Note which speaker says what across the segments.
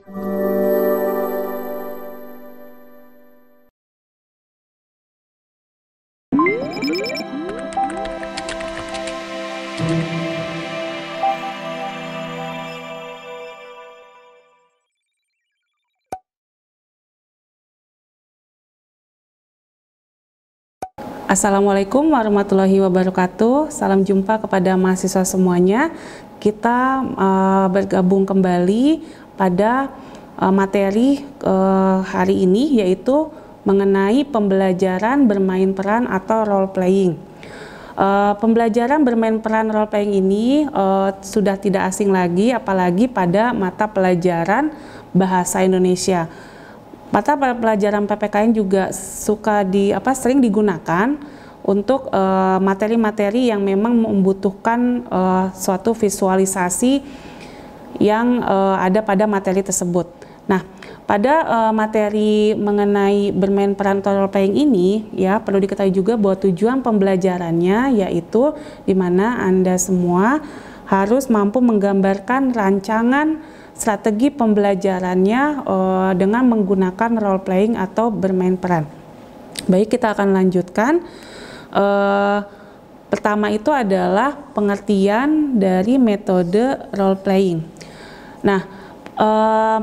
Speaker 1: Assalamualaikum warahmatullahi wabarakatuh. Salam jumpa kepada mahasiswa semuanya. Kita bergabung kembali pada materi hari ini, yaitu mengenai pembelajaran bermain peran atau role playing. Pembelajaran bermain peran role playing ini sudah tidak asing lagi, apalagi pada mata pelajaran bahasa Indonesia. Mata pelajaran PPKN juga sering digunakan untuk materi-materi yang memang membutuhkan suatu visualisasi yang ada pada materi tersebut. Nah, pada materi mengenai bermain peran role playing ini, ya perlu diketahui juga bahwa tujuan pembelajarannya yaitu di mana Anda semua harus mampu menggambarkan rancangan strategi pembelajarannya dengan menggunakan role playing atau bermain peran. Baik, kita akan lanjutkan. Pertama itu adalah pengertian dari metode role playing. Nah,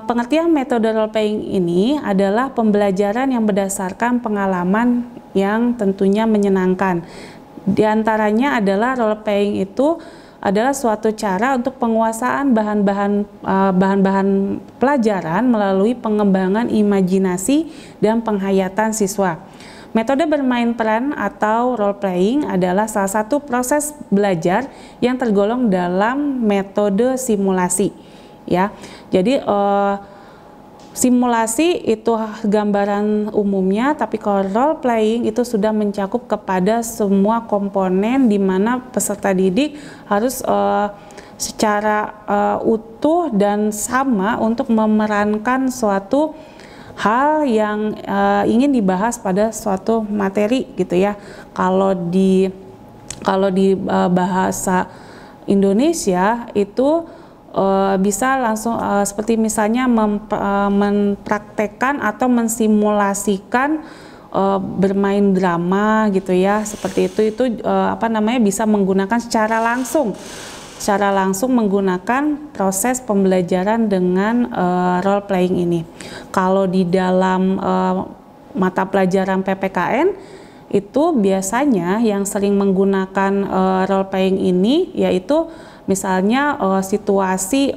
Speaker 1: pengertian metode role playing ini adalah pembelajaran yang berdasarkan pengalaman yang tentunya menyenangkan. Di antaranya adalah role playing itu adalah suatu cara untuk penguasaan bahan-bahan pelajaran melalui pengembangan imajinasi dan penghayatan siswa. Metode bermain peran atau role playing adalah salah satu proses belajar yang tergolong dalam metode simulasi. Ya, jadi simulasi itu gambaran umumnya, tapi kalau role playing itu sudah mencakup kepada semua komponen di mana peserta didik harus secara utuh dan sama untuk memerankan suatu hal yang ingin dibahas pada suatu materi gitu ya. Kalau di bahasa Indonesia itu bisa langsung seperti misalnya mempraktekkan atau mensimulasikan bermain drama gitu ya, seperti itu bisa menggunakan secara langsung menggunakan proses pembelajaran dengan role playing ini. Kalau di dalam mata pelajaran PPKN itu biasanya yang sering menggunakan role playing ini yaitu misalnya situasi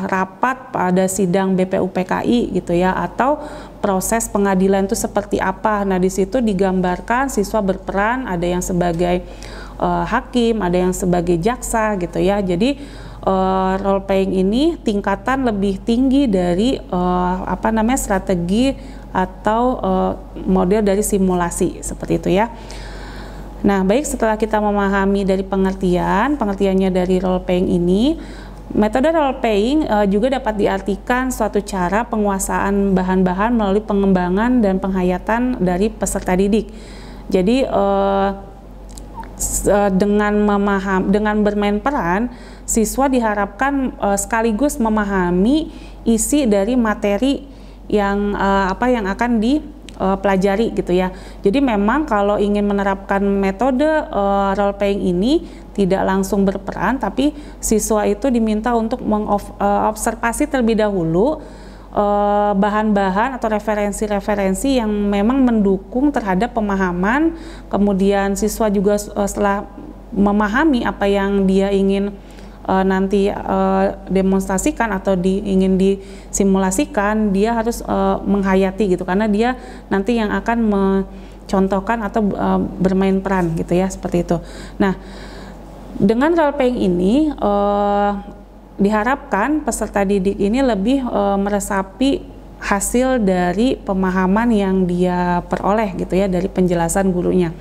Speaker 1: rapat pada sidang BPUPKI gitu ya, atau proses pengadilan itu seperti apa. Nah, di situ digambarkan siswa berperan, ada yang sebagai hakim, ada yang sebagai jaksa gitu ya. Jadi role playing ini tingkatan lebih tinggi dari strategi atau model dari simulasi seperti itu ya. Nah, baik, setelah kita memahami dari pengertiannya dari role playing ini, metode role playing juga dapat diartikan suatu cara penguasaan bahan-bahan melalui pengembangan dan penghayatan dari peserta didik. Jadi dengan bermain peran, siswa diharapkan sekaligus memahami isi dari materi yang akan pelajari gitu ya. Jadi memang kalau ingin menerapkan metode role playing ini tidak langsung berperan, tapi siswa itu diminta untuk mengobservasi terlebih dahulu bahan-bahan atau referensi-referensi yang memang mendukung terhadap pemahaman. Kemudian siswa juga setelah memahami apa yang dia ingin nanti demonstrasikan atau ingin disimulasikan, dia harus menghayati gitu, karena dia nanti yang akan mencontohkan atau bermain peran gitu ya, seperti itu. Nah, dengan role playing ini diharapkan peserta didik ini lebih meresapi hasil dari pemahaman yang dia peroleh gitu ya dari penjelasan gurunya.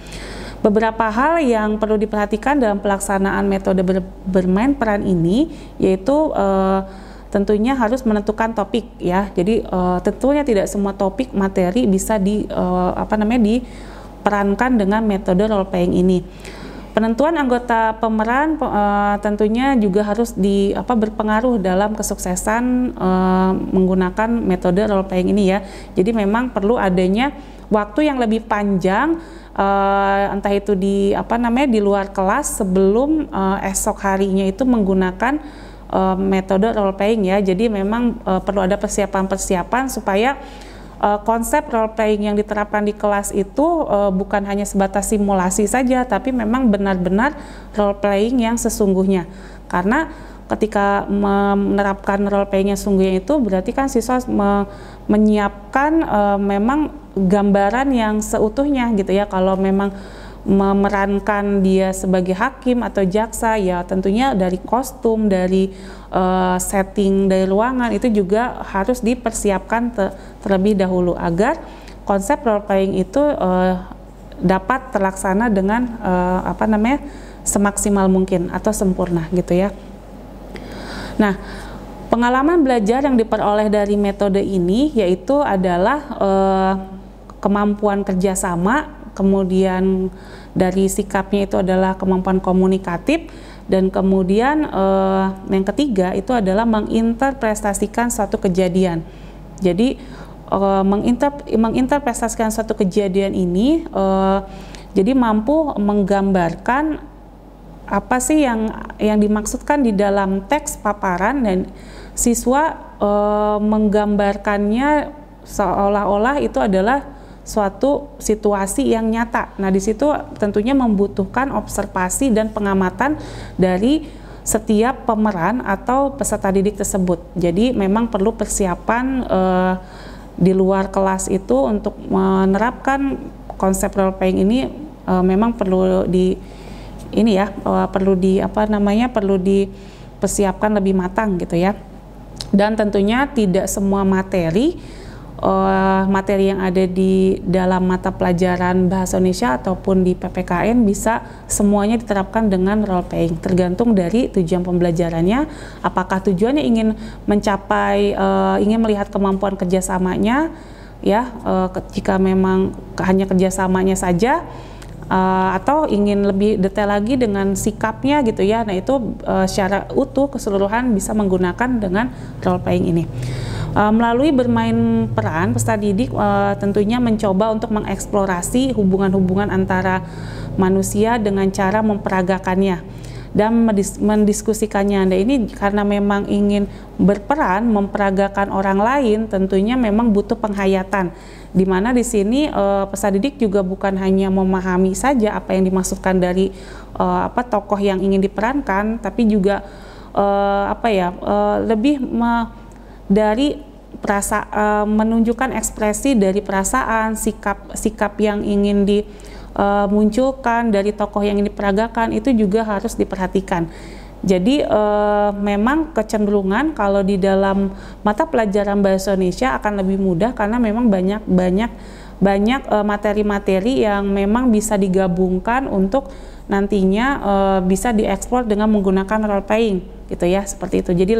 Speaker 1: Beberapa hal yang perlu diperhatikan dalam pelaksanaan metode bermain peran ini yaitu tentunya harus menentukan topik ya. Jadi tentunya tidak semua topik materi bisa diperankan dengan metode role playing ini. Penentuan anggota pemeran tentunya juga harus berpengaruh dalam kesuksesan menggunakan metode role playing ini ya. Jadi memang perlu adanya waktu yang lebih panjang, entah itu di luar kelas sebelum esok harinya itu menggunakan metode role playing ya. Jadi memang perlu ada persiapan-persiapan supaya konsep role playing yang diterapkan di kelas itu bukan hanya sebatas simulasi saja, tapi memang benar-benar role playing yang sesungguhnya. Karena ketika menerapkan role playing yang sesungguhnya itu berarti kan siswa menyiapkan memang gambaran yang seutuhnya gitu ya. Kalau memang memerankan dia sebagai hakim atau jaksa, ya tentunya dari kostum, dari setting dari ruangan itu juga harus dipersiapkan terlebih dahulu agar konsep role playing itu dapat terlaksana dengan semaksimal mungkin atau sempurna gitu ya. Nah, pengalaman belajar yang diperoleh dari metode ini yaitu adalah kemampuan kerjasama, kemudian dari sikapnya itu adalah kemampuan komunikatif, dan kemudian yang ketiga itu adalah menginterpretasikan suatu kejadian. Jadi menginterpretasikan suatu kejadian ini jadi mampu menggambarkan apa sih yang dimaksudkan di dalam teks paparan, dan siswa menggambarkannya seolah-olah itu adalah suatu situasi yang nyata. Nah, di situ tentunya membutuhkan observasi dan pengamatan dari setiap pemeran atau peserta didik tersebut. Jadi memang perlu persiapan di luar kelas itu untuk menerapkan konsep role playing ini. Memang perlu perlu dipersiapkan lebih matang gitu ya. Dan tentunya tidak semua materi yang ada di dalam mata pelajaran Bahasa Indonesia ataupun di PPKN bisa semuanya diterapkan dengan role playing, tergantung dari tujuan pembelajarannya. Apakah tujuannya ingin melihat kemampuan kerjasamanya ya, jika memang hanya kerjasamanya saja, atau ingin lebih detail lagi dengan sikapnya gitu ya. Nah, itu secara utuh keseluruhan bisa menggunakan dengan role playing ini. Melalui bermain peran, peserta didik tentunya mencoba untuk mengeksplorasi hubungan-hubungan antara manusia dengan cara memperagakannya dan mendiskusikannya. Nah, ini karena memang ingin berperan memperagakan orang lain, tentunya memang butuh penghayatan. Di mana di sini peserta didik juga bukan hanya memahami saja apa yang dimaksudkan dari tokoh yang ingin diperankan, tapi juga lebih dari menunjukkan ekspresi dari perasaan, sikap yang ingin dimunculkan dari tokoh yang ingin diperagakan, itu juga harus diperhatikan. Jadi memang kecenderungan kalau di dalam mata pelajaran Bahasa Indonesia akan lebih mudah karena memang banyak materi-materi yang memang bisa digabungkan untuk nantinya bisa dieksplor dengan menggunakan role playing gitu ya, seperti itu. Jadi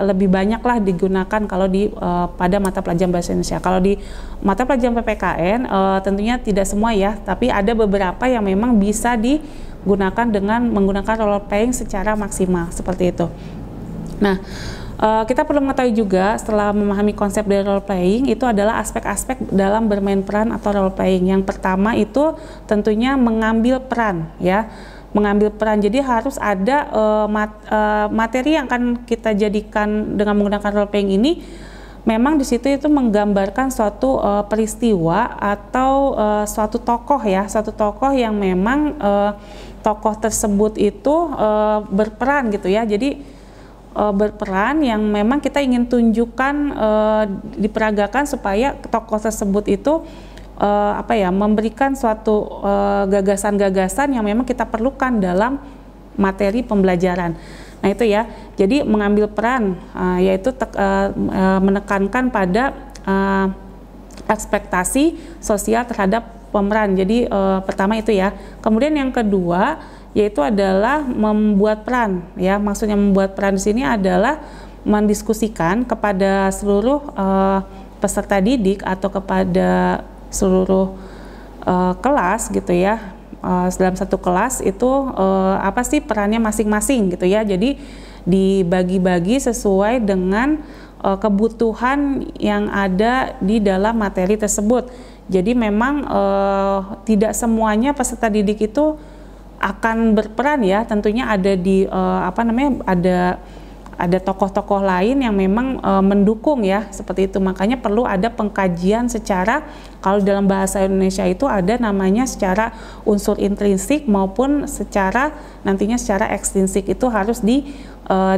Speaker 1: lebih banyaklah digunakan kalau pada mata pelajaran Bahasa Indonesia. Kalau di mata pelajaran PPKN tentunya tidak semua ya, tapi ada beberapa yang memang bisa digunakan dengan menggunakan role playing secara maksimal, seperti itu. Nah, kita perlu mengetahui juga setelah memahami konsep dari role playing itu adalah aspek-aspek dalam bermain peran atau role playing. Yang pertama itu tentunya mengambil peran ya. Mengambil peran, jadi harus ada materi yang akan kita jadikan dengan menggunakan role playing ini. Memang di situ itu menggambarkan suatu peristiwa atau suatu tokoh ya, suatu tokoh yang memang tokoh tersebut itu berperan gitu ya. Jadi berperan yang memang kita ingin tunjukkan diperagakan supaya tokoh tersebut itu memberikan suatu gagasan-gagasan yang memang kita perlukan dalam materi pembelajaran. Nah, itu ya. Jadi mengambil peran yaitu menekankan pada ekspektasi sosial terhadap pemeran. Jadi pertama itu ya. Kemudian yang kedua yaitu adalah membuat peran ya. Maksudnya membuat peran di sini adalah mendiskusikan kepada seluruh peserta didik atau kepada seluruh kelas gitu ya, dalam satu kelas itu apa sih perannya masing-masing gitu ya. Jadi dibagi-bagi sesuai dengan kebutuhan yang ada di dalam materi tersebut. Jadi memang tidak semuanya peserta didik itu akan berperan ya. Tentunya ada di apa namanya, ada tokoh-tokoh lain yang memang mendukung ya, seperti itu. Makanya perlu ada pengkajian secara, kalau dalam bahasa Indonesia itu ada namanya secara unsur intrinsik maupun secara nantinya secara ekstrinsik, itu harus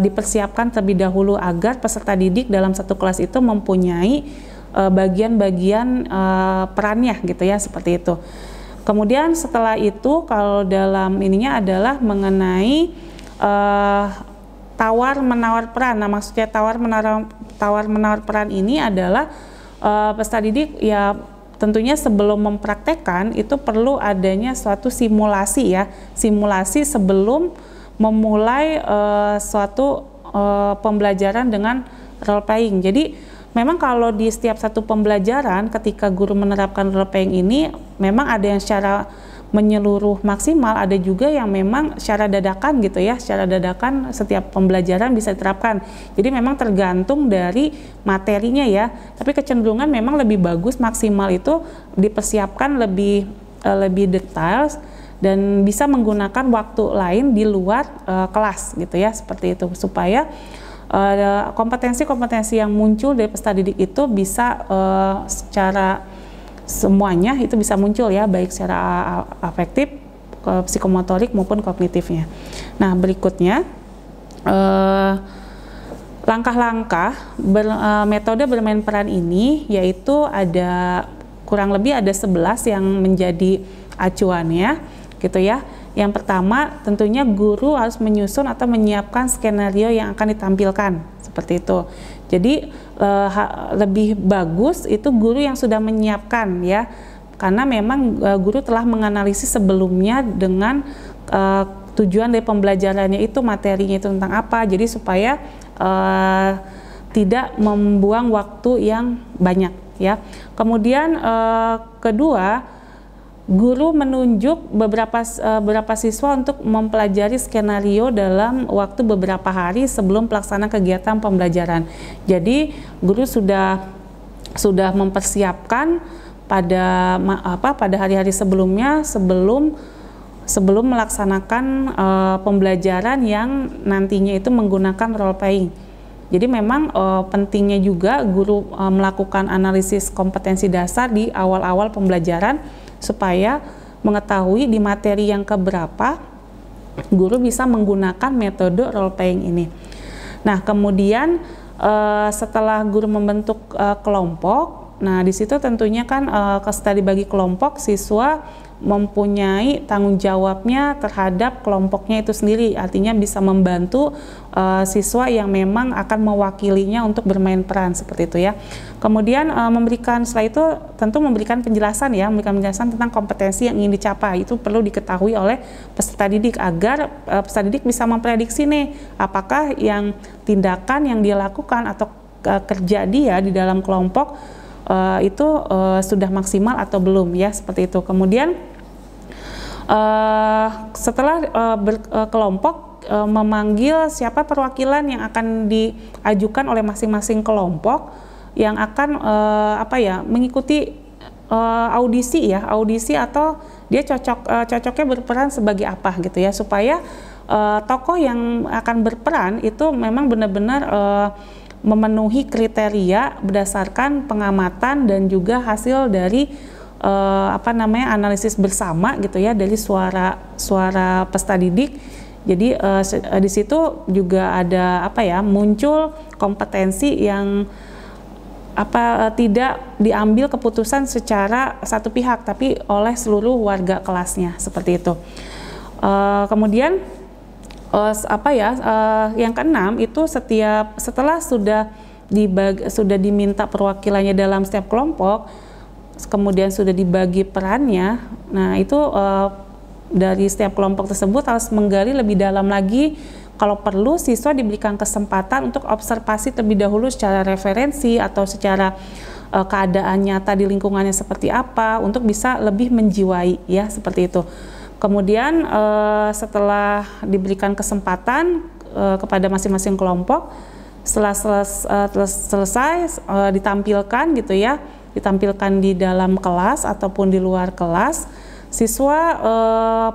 Speaker 1: dipersiapkan terlebih dahulu agar peserta didik dalam satu kelas itu mempunyai bagian-bagian perannya gitu ya, seperti itu. Kemudian setelah itu kalau dalam ininya adalah mengenai tawar-menawar peran. Nah, maksudnya tawar-menawar peran ini adalah peserta didik ya tentunya sebelum mempraktekkan itu perlu adanya suatu simulasi ya, simulasi sebelum memulai suatu pembelajaran dengan role playing. Jadi memang kalau di setiap satu pembelajaran ketika guru menerapkan role playing ini memang ada yang secara menyeluruh maksimal, ada juga yang memang secara dadakan gitu ya, secara dadakan setiap pembelajaran bisa diterapkan. Jadi memang tergantung dari materinya ya, tapi kecenderungan memang lebih bagus maksimal itu dipersiapkan lebih detail dan bisa menggunakan waktu lain di luar kelas gitu ya, seperti itu, supaya kompetensi-kompetensi yang muncul dari peserta didik itu bisa secara semuanya itu bisa muncul ya, baik secara afektif, psikomotorik maupun kognitifnya. Nah, berikutnya langkah-langkah metode bermain peran ini yaitu ada kurang lebih ada 11 yang menjadi acuannya gitu ya. Yang pertama tentunya guru harus menyusun atau menyiapkan skenario yang akan ditampilkan, seperti itu. Jadi lebih bagus itu guru yang sudah menyiapkan ya, karena memang guru telah menganalisis sebelumnya dengan tujuan dari pembelajarannya itu, materinya itu tentang apa, jadi supaya tidak membuang waktu yang banyak ya. Kemudian kedua, guru menunjuk beberapa siswa untuk mempelajari skenario dalam waktu beberapa hari sebelum pelaksanaan kegiatan pembelajaran. Jadi guru sudah mempersiapkan pada hari-hari sebelumnya sebelum melaksanakan pembelajaran yang nantinya itu menggunakan role playing. Jadi memang pentingnya juga guru melakukan analisis kompetensi dasar di awal-awal pembelajaran supaya mengetahui di materi yang keberapa guru bisa menggunakan metode role playing ini. Nah, kemudian setelah guru membentuk kelompok, nah di situ tentunya kan setelah dibagi kelompok, siswa mempunyai tanggung jawabnya terhadap kelompoknya itu sendiri, artinya bisa membantu siswa yang memang akan mewakilinya untuk bermain peran, seperti itu ya. Kemudian setelah itu tentu memberikan penjelasan ya, tentang kompetensi yang ingin dicapai. Itu perlu diketahui oleh peserta didik agar peserta didik bisa memprediksi nih apakah yang tindakan yang dia lakukan atau kerja dia di dalam kelompok itu sudah maksimal atau belum ya, seperti itu. Kemudian setelah berkelompok memanggil siapa perwakilan yang akan diajukan oleh masing-masing kelompok yang akan mengikuti audisi atau dia cocoknya berperan sebagai apa gitu ya, supaya tokoh yang akan berperan itu memang benar-benar memenuhi kriteria berdasarkan pengamatan dan juga hasil dari analisis bersama gitu ya, dari suara peserta didik. Jadi di situ juga ada muncul kompetensi yang tidak diambil keputusan secara satu pihak tapi oleh seluruh warga kelasnya, seperti itu. Kemudian yang keenam itu setelah sudah diminta perwakilannya dalam setiap kelompok, kemudian sudah dibagi perannya, nah itu dari setiap kelompok tersebut harus menggali lebih dalam lagi. Kalau perlu, siswa diberikan kesempatan untuk observasi terlebih dahulu secara referensi atau secara keadaan nyata di lingkungannya seperti apa, untuk bisa lebih menjiwai ya, seperti itu. Kemudian setelah diberikan kesempatan kepada masing-masing kelompok, setelah selesai ditampilkan gitu ya, ditampilkan di dalam kelas ataupun di luar kelas, siswa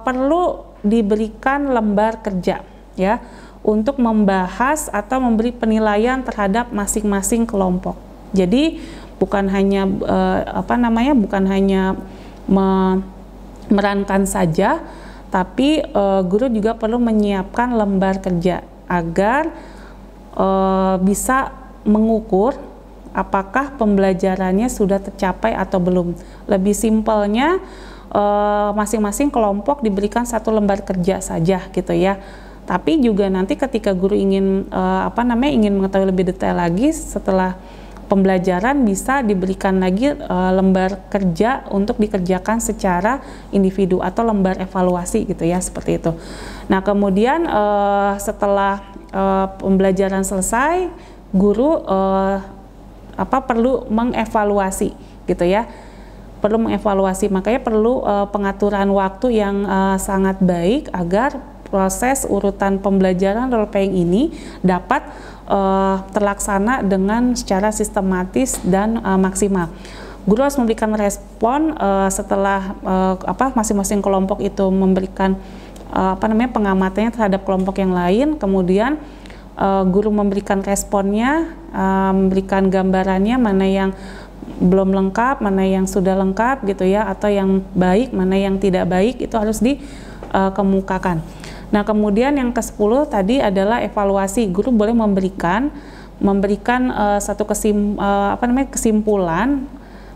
Speaker 1: perlu diberikan lembar kerja ya untuk membahas atau memberi penilaian terhadap masing-masing kelompok. Jadi bukan hanya bukan hanya memerankan saja, tapi guru juga perlu menyiapkan lembar kerja agar bisa mengukur apakah pembelajarannya sudah tercapai atau belum. Lebih simpelnya masing-masing kelompok diberikan satu lembar kerja saja gitu ya. Tapi juga nanti ketika guru ingin ingin mengetahui lebih detail lagi setelah pembelajaran, bisa diberikan lagi lembar kerja untuk dikerjakan secara individu atau lembar evaluasi gitu ya, seperti itu. Nah, kemudian setelah pembelajaran selesai, guru perlu mengevaluasi gitu ya. Perlu mengevaluasi, makanya perlu pengaturan waktu yang sangat baik agar proses urutan pembelajaran role playing ini dapat terlaksana dengan secara sistematis dan maksimal. Guru harus memberikan respon setelah masing-masing kelompok itu memberikan pengamatannya terhadap kelompok yang lain. Kemudian guru memberikan responnya, memberikan gambarannya mana yang belum lengkap, mana yang sudah lengkap gitu ya, atau yang baik, mana yang tidak baik, itu harus dikemukakan. Nah, kemudian yang ke-10 tadi adalah evaluasi. Guru boleh memberikan satu kesimpulan,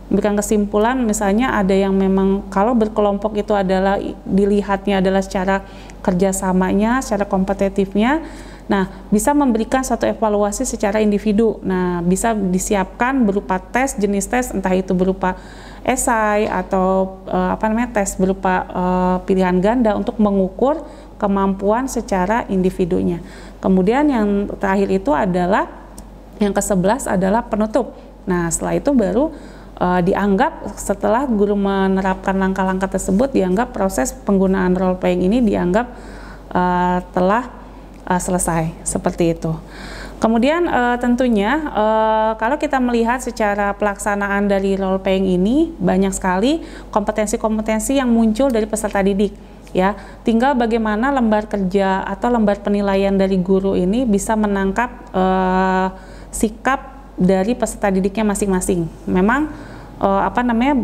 Speaker 1: memberikan kesimpulan, misalnya ada yang memang kalau berkelompok itu adalah dilihatnya adalah secara kerjasamanya, secara kompetitifnya. Nah, bisa memberikan satu evaluasi secara individu. Nah, bisa disiapkan berupa tes, jenis tes, entah itu berupa esai atau tes berupa pilihan ganda untuk mengukur kemampuan secara individunya. Kemudian yang terakhir itu adalah yang ke-11 adalah penutup. Nah, setelah itu baru dianggap, setelah guru menerapkan langkah-langkah tersebut, dianggap proses penggunaan role playing ini dianggap telah selesai, seperti itu. Kemudian tentunya kalau kita melihat secara pelaksanaan dari role playing ini, banyak sekali kompetensi-kompetensi yang muncul dari peserta didik. Ya, tinggal bagaimana lembar kerja atau lembar penilaian dari guru ini bisa menangkap sikap dari peserta didiknya masing-masing. Memang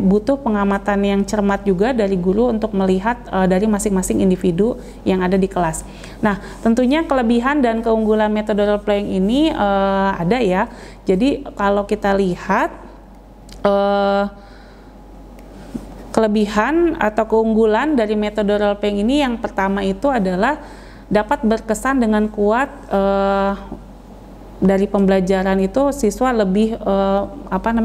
Speaker 1: butuh pengamatan yang cermat juga dari guru untuk melihat dari masing-masing individu yang ada di kelas. Nah, tentunya kelebihan dan keunggulan metode role playing ini ada ya. Jadi kalau kita lihat kelebihan atau keunggulan dari metode role playing ini, yang pertama itu adalah dapat berkesan dengan kuat dari pembelajaran itu, siswa lebih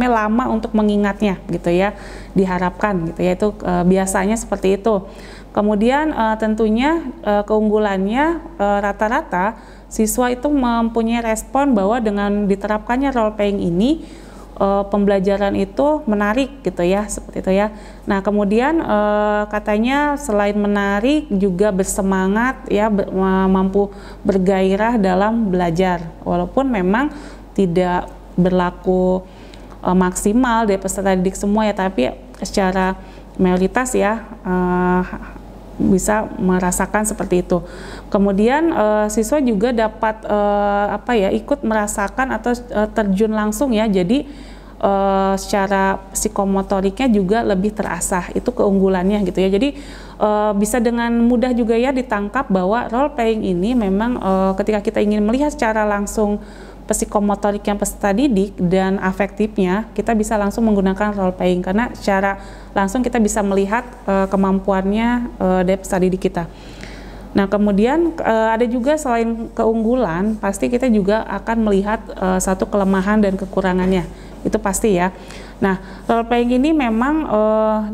Speaker 1: lama untuk mengingatnya gitu ya, diharapkan gitu ya, itu biasanya seperti itu. Kemudian tentunya keunggulannya rata-rata siswa itu mempunyai respon bahwa dengan diterapkannya role playing ini pembelajaran itu menarik gitu ya, seperti itu ya. Nah, kemudian katanya selain menarik juga bersemangat ya, mampu bergairah dalam belajar, walaupun memang tidak berlaku maksimal dari peserta didik semua ya, tapi secara mayoritas ya bisa merasakan seperti itu. Kemudian siswa juga dapat ikut merasakan atau terjun langsung ya, jadi secara psikomotoriknya juga lebih terasah, itu keunggulannya gitu ya. Jadi bisa dengan mudah juga ya ditangkap bahwa role playing ini memang ketika kita ingin melihat secara langsung psikomotorik yang peserta didik dan afektifnya, kita bisa langsung menggunakan role playing karena secara langsung kita bisa melihat kemampuannya dari peserta didik kita. Nah, kemudian ada juga selain keunggulan, pasti kita juga akan melihat satu kelemahan dan kekurangannya, itu pasti ya. Nah, role playing ini memang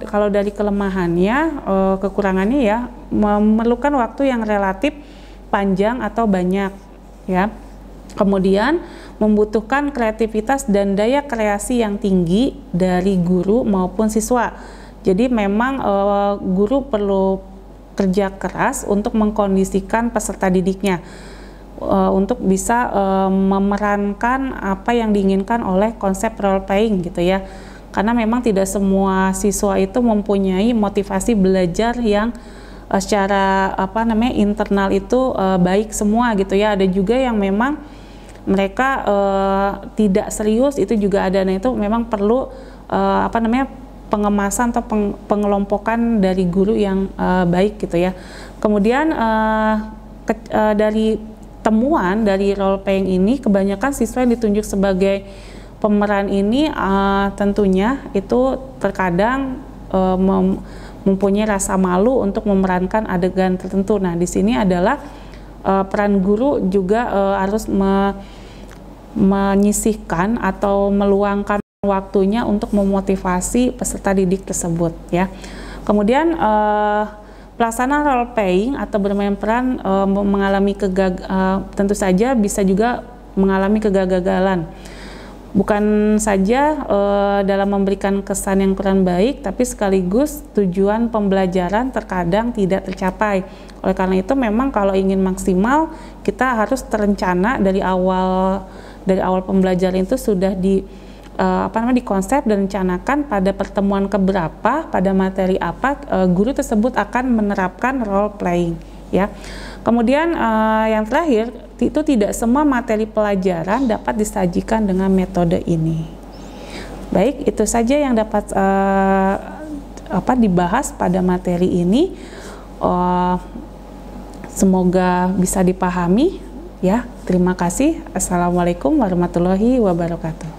Speaker 1: kalau dari kelemahannya, kekurangannya ya, memerlukan waktu yang relatif panjang atau banyak ya. Kemudian membutuhkan kreativitas dan daya kreasi yang tinggi dari guru maupun siswa. Jadi memang guru perlu kerja keras untuk mengkondisikan peserta didiknya untuk bisa memerankan apa yang diinginkan oleh konsep role playing gitu ya. Karena memang tidak semua siswa itu mempunyai motivasi belajar yang secara internal itu baik semua gitu ya. Ada juga yang memang mereka tidak serius, itu juga ada. Nah, itu memang perlu pengemasan atau pengelompokan dari guru yang baik gitu ya. Kemudian dari temuan dari role playing ini, kebanyakan siswa yang ditunjuk sebagai pemeran ini tentunya itu terkadang mempunyai rasa malu untuk memerankan adegan tertentu. Nah, di sini adalah peran guru juga harus menyisihkan atau meluangkan waktunya untuk memotivasi peserta didik tersebut ya. Kemudian pelaksanaan role playing atau bermain peran mengalami tentu saja bisa juga mengalami kegagalan. Bukan saja dalam memberikan kesan yang kurang baik, tapi sekaligus tujuan pembelajaran terkadang tidak tercapai. Oleh karena itu memang kalau ingin maksimal, kita harus terencana dari awal pembelajaran itu sudah dikonsep dan rencanakan pada pertemuan keberapa, pada materi apa guru tersebut akan menerapkan role playing ya. Kemudian yang terakhir, itu tidak semua materi pelajaran dapat disajikan dengan metode ini. Baik, itu saja yang dapat dibahas pada materi ini. Semoga bisa dipahami ya. Terima kasih. Assalamualaikum warahmatullahi wabarakatuh.